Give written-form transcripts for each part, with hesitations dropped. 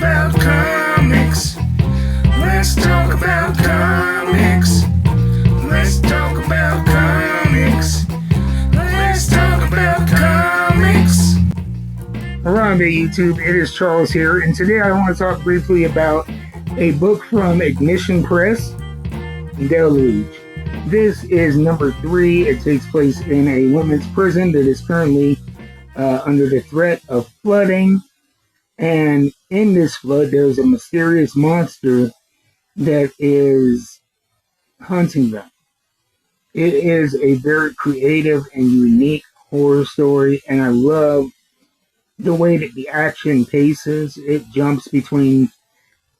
about comics. Let's talk about comics. Let's talk about comics. Let's talk about comics. Around there, YouTube, it is Charles here, and today I want to talk briefly about a book from Ignition Press, Deluge. This is number 3. It takes place in a women's prison that is currently under the threat of flooding, and in this flood there's a mysterious monster that is hunting them. It is a very creative and unique horror story, and I love the way that the action paces. It jumps between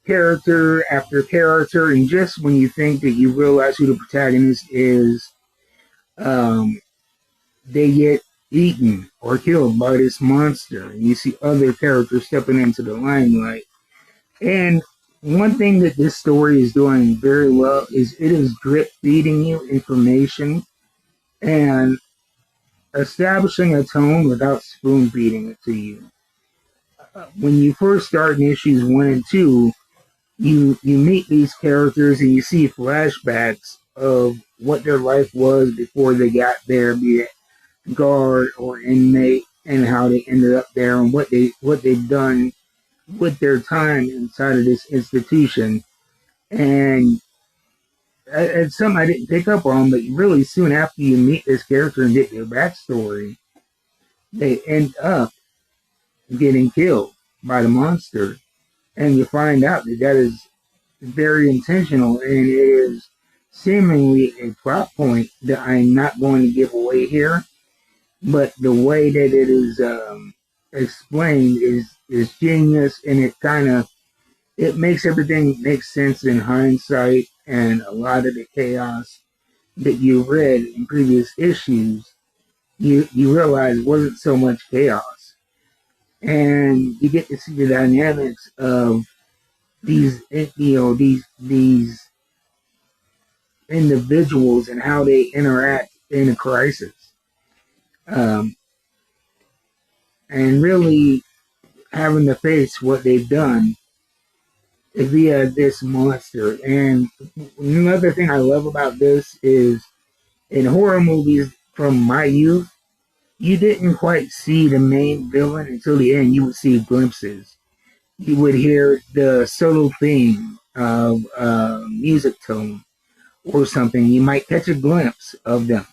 character after character, and just when you think that you realize who the protagonist is, they get eaten or killed by this monster, and you see other characters stepping into the limelight. And one thing that this story is doing very well is it is drip feeding you information and establishing a tone without spoon feeding it to you. When you first start in issues 1 and 2, you meet these characters and you see flashbacks of what their life was before they got there, be it guard or inmate, and how they ended up there and what they've done with their time inside of this institution. And it's something I didn't pick up on, but really soon after you meet this character and get their backstory, they end up getting killed by the monster. And you find out that that is very intentional, and it is seemingly a plot point that I'm not going to give away here. But the way that it is explained is genius, and it makes everything make sense in hindsight, and a lot of the chaos that you read in previous issues, you realize wasn't so much chaos. And you get to see the dynamics of these individuals and how they interact in a crisis. And really having to face what they've done via this monster. And another thing I love about this is in horror movies from my youth, you didn't quite see the main villain until the end. You would see glimpses. You would hear the subtle theme of music tone or something. You might catch a glimpse of them,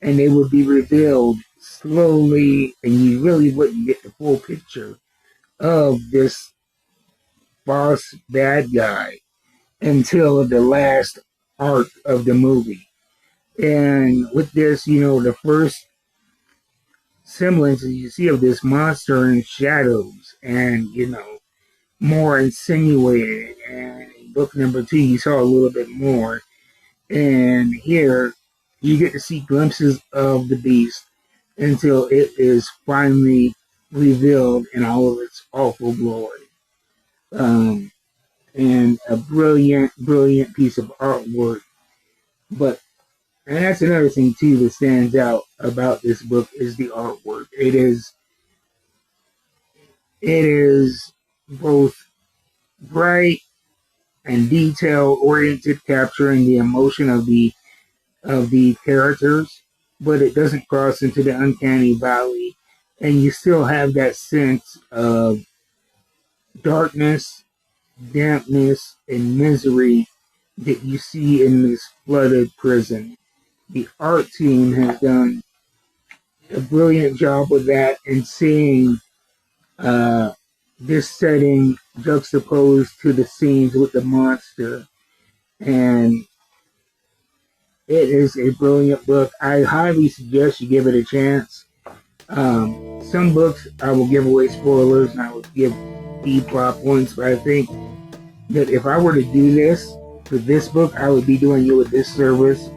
and they would be revealed slowly, and you really wouldn't get the full picture of this boss bad guy until the last arc of the movie. And with this, the first semblances you see of this monster in shadows and, more insinuated. And in book number 2, you saw a little bit more. And here, you get to see glimpses of the beast until it is finally revealed in all of its awful glory. And a brilliant, brilliant piece of artwork. And that's another thing too that stands out about this book is the artwork. It is both bright and detail-oriented, capturing the emotion of the characters, but it doesn't cross into the uncanny valley, and you still have that sense of darkness, dampness, and misery that you see in this flooded prison. The art team has done a brilliant job with that, and seeing this setting juxtaposed to the scenes with the monster. And it is a brilliant book. I highly suggest you give it a chance. Some books I will give away spoilers and I will give key plot points, but I think that if I were to do this for this book, I would be doing you a disservice,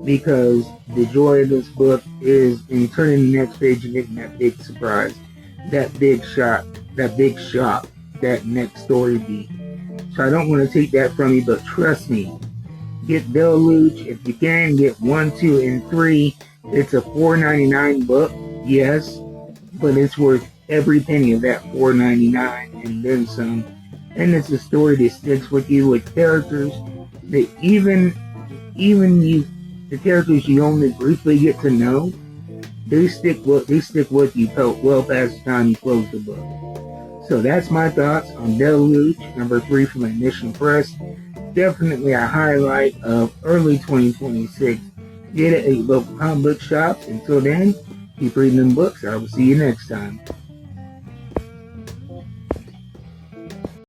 because the joy of this book is in turning the next page and getting that big surprise, that big shock, that next story beat. So I don't want to take that from you, but trust me, get Deluge. If you can, get 1, 2, and 3. It's a $4.99 book, yes, but it's worth every penny of that $4.99 and then some. and it's a story that sticks with you with characters that even the characters you only briefly get to know, they stick with you well past the time you close the book. So that's my thoughts on Deluge, #3 from Ignition Press. Definitely a highlight of early 2026. Get it at your local comic book shops. Until then, keep reading them books. I will see you next time.